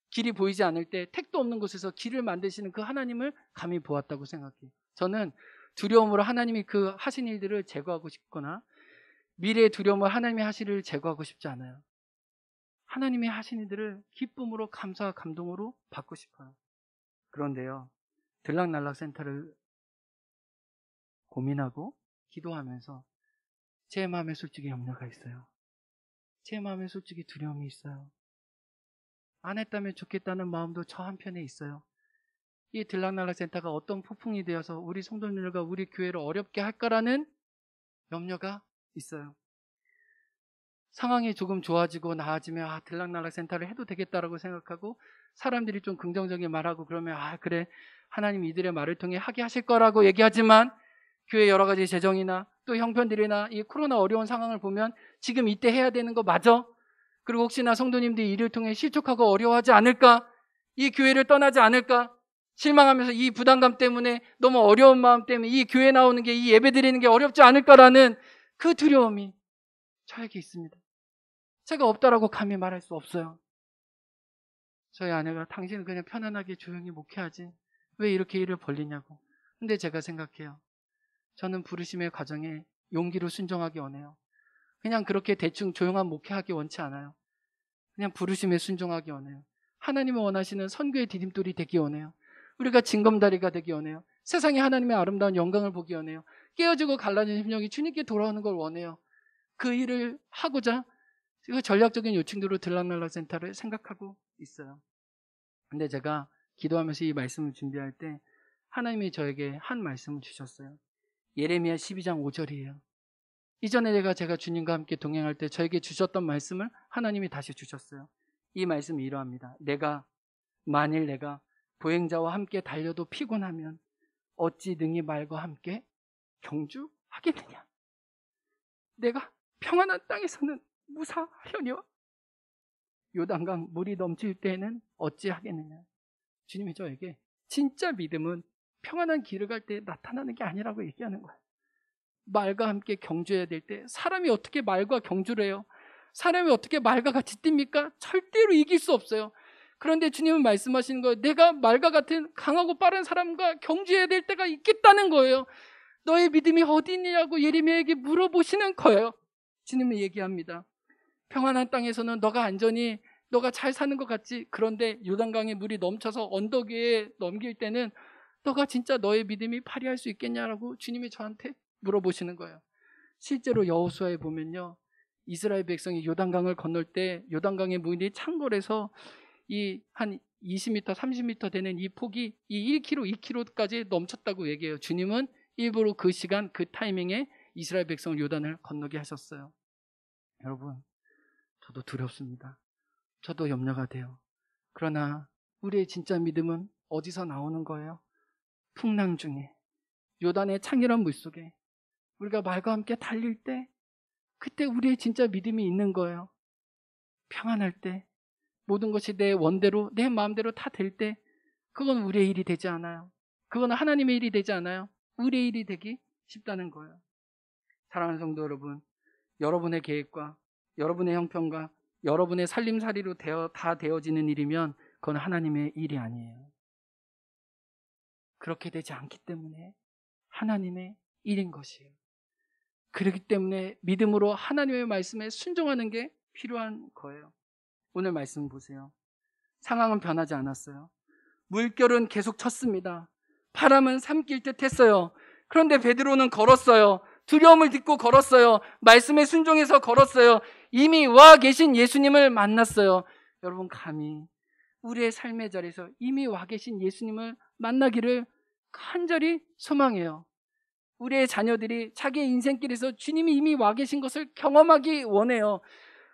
길이 보이지 않을 때 택도 없는 곳에서 길을 만드시는 그 하나님을 감히 보았다고 생각해요. 저는 두려움으로 하나님이 그 하신 일들을 제거하고 싶거나 미래의 두려움을 하나님이 하실 일을 제거하고 싶지 않아요. 하나님이 하신 일들을 기쁨으로 감사와 감동으로 받고 싶어요. 그런데요, 들락날락 센터를 고민하고 기도하면서 제 마음에 솔직히 염려가 있어요. 제 마음에 솔직히 두려움이 있어요. 안 했다면 좋겠다는 마음도 저 한편에 있어요. 이 들락날락 센터가 어떤 폭풍이 되어서 우리 성도님들과 우리 교회를 어렵게 할까라는 염려가 있어요. 상황이 조금 좋아지고 나아지면 들락날락 센터를 해도 되겠다라고 생각하고 사람들이 좀 긍정적인 말하고 그러면 그래, 하나님 이들의 말을 통해 하게 하실 거라고 얘기하지만 교회 여러 가지 재정이나 또 형편들이나 이 코로나 어려운 상황을 보면 지금 이때 해야 되는 거 맞아? 그리고 혹시나 성도님들이 이를 통해 실족하고 어려워하지 않을까? 이 교회를 떠나지 않을까? 실망하면서 이 부담감 때문에 너무 어려운 마음 때문에 이 교회 나오는 게, 이 예배 드리는 게 어렵지 않을까라는 그 두려움이 저에게 있습니다. 제가 없다라고 감히 말할 수 없어요. 저희 아내가 당신은 그냥 편안하게 조용히 목회하지 왜 이렇게 일을 벌리냐고. 근데 제가 생각해요. 저는 부르심의 과정에 용기로 순종하기 원해요. 그냥 그렇게 대충 조용한 목회하기 원치 않아요. 그냥 부르심에 순종하기 원해요. 하나님이 원하시는 선교의 디딤돌이 되기 원해요. 우리가 징검다리가 되기 원해요. 세상에 하나님의 아름다운 영광을 보기 원해요. 깨어지고 갈라진 심령이 주님께 돌아오는 걸 원해요. 그 일을 하고자 그 전략적인 요청대로 들락날락 센터를 생각하고 있어요. 근데 제가 기도하면서 이 말씀을 준비할 때 하나님이 저에게 한 말씀을 주셨어요. 예레미야 12장 5절이에요. 이전에 제가 주님과 함께 동행할 때 저에게 주셨던 말씀을 하나님이 다시 주셨어요. 이 말씀이 이러합니다. 만일 내가 보행자와 함께 달려도 피곤하면 어찌 능히 말과 함께 경주하겠느냐. 내가 평안한 땅에서는 무사하려니와 요단강 물이 넘칠 때에는 어찌하겠느냐. 주님이 저에게 진짜 믿음은 평안한 길을 갈 때 나타나는 게 아니라고 얘기하는 거예요. 말과 함께 경주해야 될 때 사람이 어떻게 말과 경주를 해요? 사람이 어떻게 말과 같이 뜁니까? 절대로 이길 수 없어요. 그런데 주님은 말씀하시는 거예요. 내가 말과 같은 강하고 빠른 사람과 경주해야 될 때가 있겠다는 거예요. 너의 믿음이 어디 있느냐고 예레미야에게 물어보시는 거예요. 주님은 얘기합니다. 평안한 땅에서는 너가 안전히 너가 잘 사는 것 같지? 그런데 요단강에 물이 넘쳐서 언덕 위에 넘길 때는 너가 진짜 너의 믿음이 발휘할 수 있겠냐라고 주님이 저한테 물어보시는 거예요. 실제로 여호수아에 보면요, 이스라엘 백성이 요단강을 건널 때 요단강의 물이 창궐해서 이 한 20m, 30m 되는 이 폭이 이 1km, 2km까지 넘쳤다고 얘기해요. 주님은 일부러 그 시간, 그 타이밍에 이스라엘 백성을 요단을 건너게 하셨어요. 여러분, 저도 두렵습니다. 저도 염려가 돼요. 그러나 우리의 진짜 믿음은 어디서 나오는 거예요? 풍랑 중에, 요단의 창렬한 물속에 우리가 말과 함께 달릴 때, 그때 우리의 진짜 믿음이 있는 거예요. 평안할 때, 모든 것이 내 원대로 내 마음대로 다 될 때, 그건 우리의 일이 되지 않아요. 그건 하나님의 일이 되지 않아요. 우리의 일이 되기 쉽다는 거예요. 사랑하는 성도 여러분, 여러분의 계획과 여러분의 형편과 여러분의 살림살이로 다 되어지는 일이면 그건 하나님의 일이 아니에요. 그렇게 되지 않기 때문에 하나님의 일인 것이에요. 그렇기 때문에 믿음으로 하나님의 말씀에 순종하는 게 필요한 거예요. 오늘 말씀 보세요. 상황은 변하지 않았어요. 물결은 계속 쳤습니다. 바람은 삼킬 듯 했어요. 그런데 베드로는 걸었어요. 두려움을 딛고 걸었어요. 말씀에 순종해서 걸었어요. 이미 와 계신 예수님을 만났어요. 여러분, 감히 우리의 삶의 자리에서 이미 와 계신 예수님을 만나기를 간절히 소망해요. 우리의 자녀들이 자기의 인생길에서 주님이 이미 와 계신 것을 경험하기 원해요.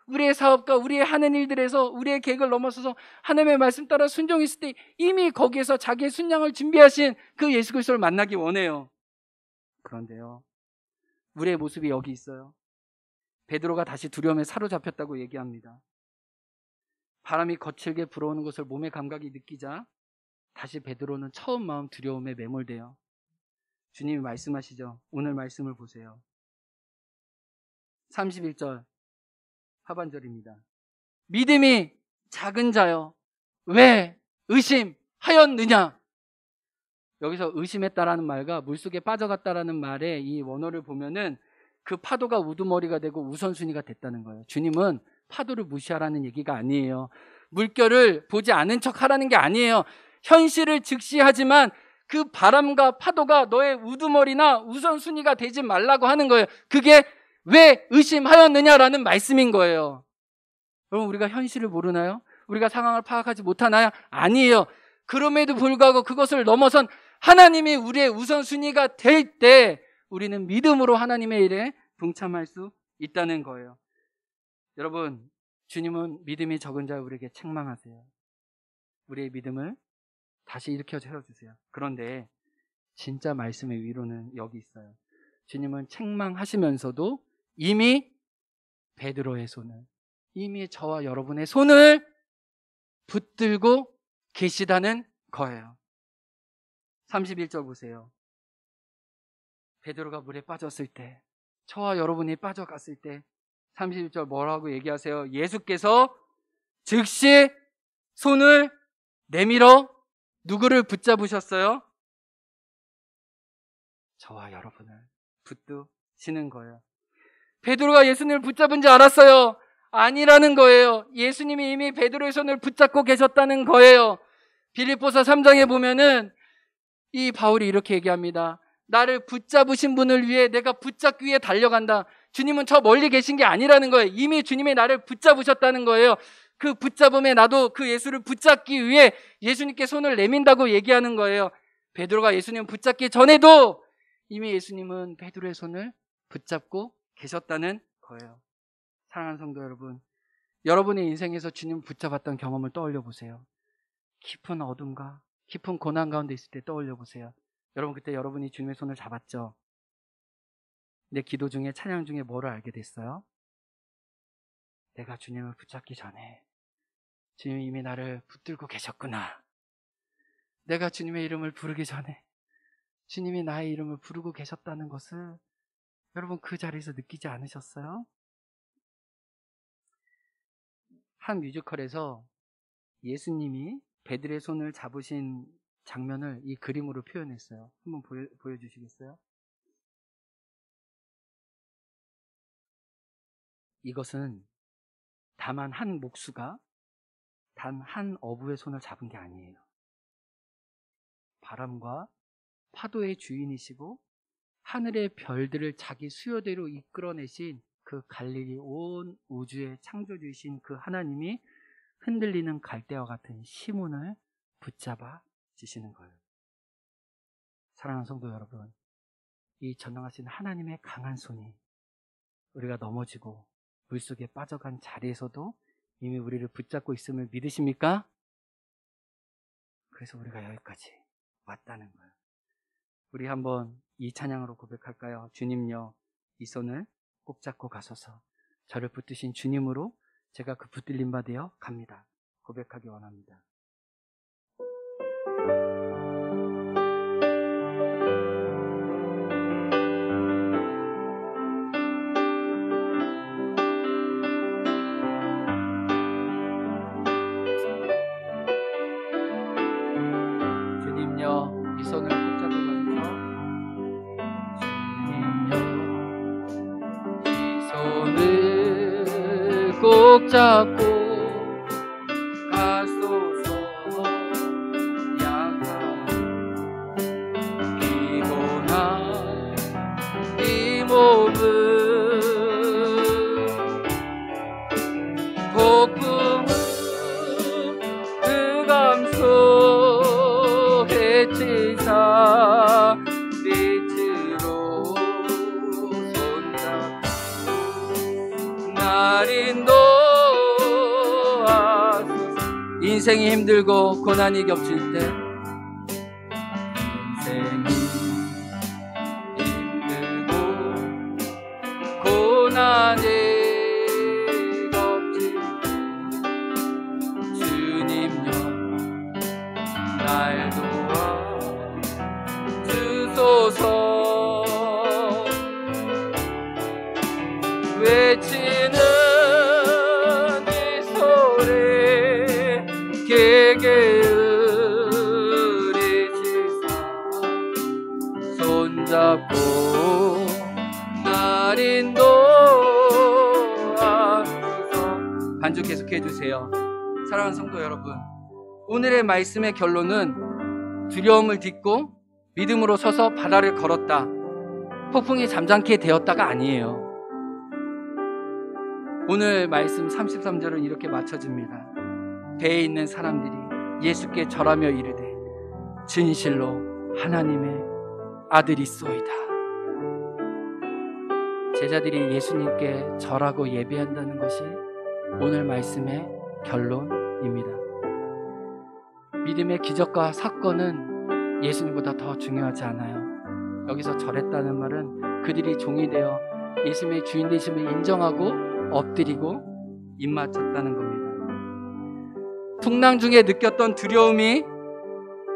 우리의 사업과 우리의 하는 일들에서 우리의 계획을 넘어서서 하나님의 말씀 따라 순종했을 때 이미 거기에서 자기의 순양을 준비하신 그 예수 그리스도를 만나기 원해요. 그런데요, 우리의 모습이 여기 있어요. 베드로가 다시 두려움에 사로잡혔다고 얘기합니다. 바람이 거칠게 불어오는 것을 몸의 감각이 느끼자 다시 베드로는 처음 마음 두려움에 매몰돼요. 주님이 말씀하시죠. 오늘 말씀을 보세요. 31절 하반절입니다. 믿음이 작은 자여 왜 의심하였느냐. 여기서 의심했다라는 말과 물속에 빠져갔다라는 말의 이 원어를 보면은 그 파도가 우두머리가 되고 우선순위가 됐다는 거예요. 주님은 파도를 무시하라는 얘기가 아니에요. 물결을 보지 않은 척 하라는 게 아니에요. 현실을 직시하지만 그 바람과 파도가 너의 우두머리나 우선순위가 되지 말라고 하는 거예요. 그게 왜 의심하였느냐라는 말씀인 거예요. 여러분, 우리가 현실을 모르나요? 우리가 상황을 파악하지 못하나요? 아니에요. 그럼에도 불구하고 그것을 넘어선 하나님이 우리의 우선순위가 될 때 우리는 믿음으로 하나님의 일에 동참할 수 있다는 거예요. 여러분, 주님은 믿음이 적은 자 우리에게 책망하세요. 우리의 믿음을 다시 일으켜 세워주세요. 그런데 진짜 말씀의 위로는 여기 있어요. 주님은 책망하시면서도 이미 베드로의 손을, 이미 저와 여러분의 손을 붙들고 계시다는 거예요. 31절 보세요. 베드로가 물에 빠졌을 때, 저와 여러분이 빠져갔을 때 31절 뭐라고 얘기하세요? 예수께서 즉시 손을 내밀어 누구를 붙잡으셨어요? 저와 여러분을 붙드시는 거예요. 베드로가 예수님을 붙잡은 줄 알았어요? 아니라는 거예요. 예수님이 이미 베드로의 손을 붙잡고 계셨다는 거예요. 빌립보서 3장에 보면은 이 바울이 이렇게 얘기합니다. 나를 붙잡으신 분을 위해 내가 붙잡기 위해 달려간다. 주님은 저 멀리 계신 게 아니라는 거예요. 이미 주님이 나를 붙잡으셨다는 거예요. 그 붙잡음에 나도 그 예수를 붙잡기 위해 예수님께 손을 내민다고 얘기하는 거예요. 베드로가 예수님을 붙잡기 전에도 이미 예수님은 베드로의 손을 붙잡고 계셨다는 거예요. 사랑하는 성도 여러분, 여러분의 인생에서 주님을 붙잡았던 경험을 떠올려 보세요. 깊은 어둠과 깊은 고난 가운데 있을 때 떠올려 보세요. 여러분, 그때 여러분이 주님의 손을 잡았죠? 내 기도 중에, 찬양 중에 뭐를 알게 됐어요? 내가 주님을 붙잡기 전에 주님이 이미 나를 붙들고 계셨구나. 내가 주님의 이름을 부르기 전에 주님이 나의 이름을 부르고 계셨다는 것을 여러분 그 자리에서 느끼지 않으셨어요? 한 뮤지컬에서 예수님이 베드로의 손을 잡으신 장면을 이 그림으로 표현했어요. 한번 보여주시겠어요? 이것은 다만 한 목수가 단 한 어부의 손을 잡은 게 아니에요. 바람과 파도의 주인이시고 하늘의 별들을 자기 수요대로 이끌어내신 그 갈릴리 온 우주의 창조주이신 그 하나님이 흔들리는 갈대와 같은 시몬을 붙잡아 주시는 거예요. 사랑하는 성도 여러분, 이 전능하신 하나님의 강한 손이 우리가 넘어지고 물속에 빠져간 자리에서도 이미 우리를 붙잡고 있음을 믿으십니까? 그래서 우리가 여기까지 왔다는 거예요. 우리 한번 이 찬양으로 고백할까요? 주님요, 이 손을 꼭 잡고 가소서. 저를 붙드신 주님으로 제가 그 붙들림 바 되어 갑니다. 고백하기 원합니다. 주님요, 이 손을 꼭 잡고 가소서. 주님요, 이 손을 꼭 잡고 인생이 힘들고 고난이 겹칠 때, 인생이 힘들고 고난이 붙잡고 날 인도하소서. 반주 계속해 주세요. 사랑하는 성도 여러분, 오늘의 말씀의 결론은 두려움을 딛고 믿음으로 서서 바다를 걸었다, 폭풍이 잠잠케 되었다가 아니에요. 오늘 말씀 33절은 이렇게 맞춰집니다. 배에 있는 사람들이 예수께 절하며 이르되 진실로 하나님의 아들이소이다. 제자들이 예수님께 절하고 예배한다는 것이 오늘 말씀의 결론입니다. 믿음의 기적과 사건은 예수님보다 더 중요하지 않아요. 여기서 절했다는 말은 그들이 종이 되어 예수님의 주인 되심을 인정하고 엎드리고 입맞췄다는 겁니다. 풍랑 중에 느꼈던 두려움이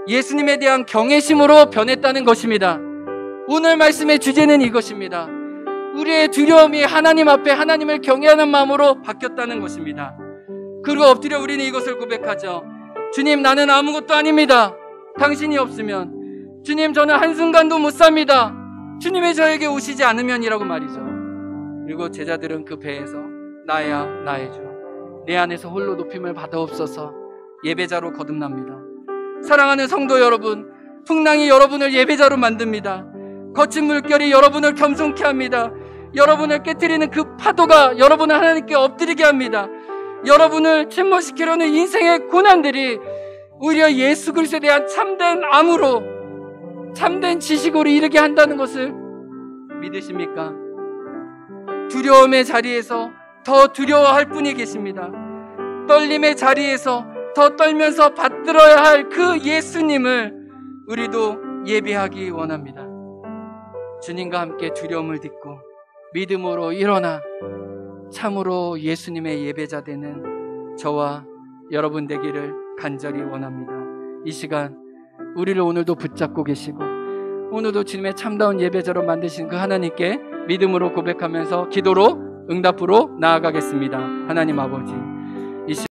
예수님에 대한 경외심으로 변했다는 것입니다. 오늘 말씀의 주제는 이것입니다. 우리의 두려움이 하나님 앞에 하나님을 경외하는 마음으로 바뀌었다는 것입니다. 그리고 엎드려 우리는 이것을 고백하죠. 주님, 나는 아무것도 아닙니다. 당신이 없으면. 주님, 저는 한순간도 못 삽니다. 주님이 저에게 오시지 않으면이라고 말이죠. 그리고 제자들은 그 배에서 나야 나의 주, 내 안에서 홀로 높임을 받아옵소서 예배자로 거듭납니다. 사랑하는 성도 여러분, 풍랑이 여러분을 예배자로 만듭니다. 거친 물결이 여러분을 겸손케 합니다. 여러분을 깨트리는 그 파도가 여러분을 하나님께 엎드리게 합니다. 여러분을 침몰시키려는 인생의 고난들이 오히려 예수 그리스도에 대한 참된 암으로, 참된 지식으로 이르게 한다는 것을 믿으십니까? 두려움의 자리에서 더 두려워할 분이 계십니다. 떨림의 자리에서 더 떨면서 받들어야 할 그 예수님을 우리도 예배하기 원합니다. 주님과 함께 두려움을 딛고 믿음으로 일어나 참으로 예수님의 예배자 되는 저와 여러분 되기를 간절히 원합니다. 이 시간 우리를 오늘도 붙잡고 계시고 오늘도 주님의 참다운 예배자로 만드신 그 하나님께 믿음으로 고백하면서 기도로 응답으로 나아가겠습니다. 하나님 아버지,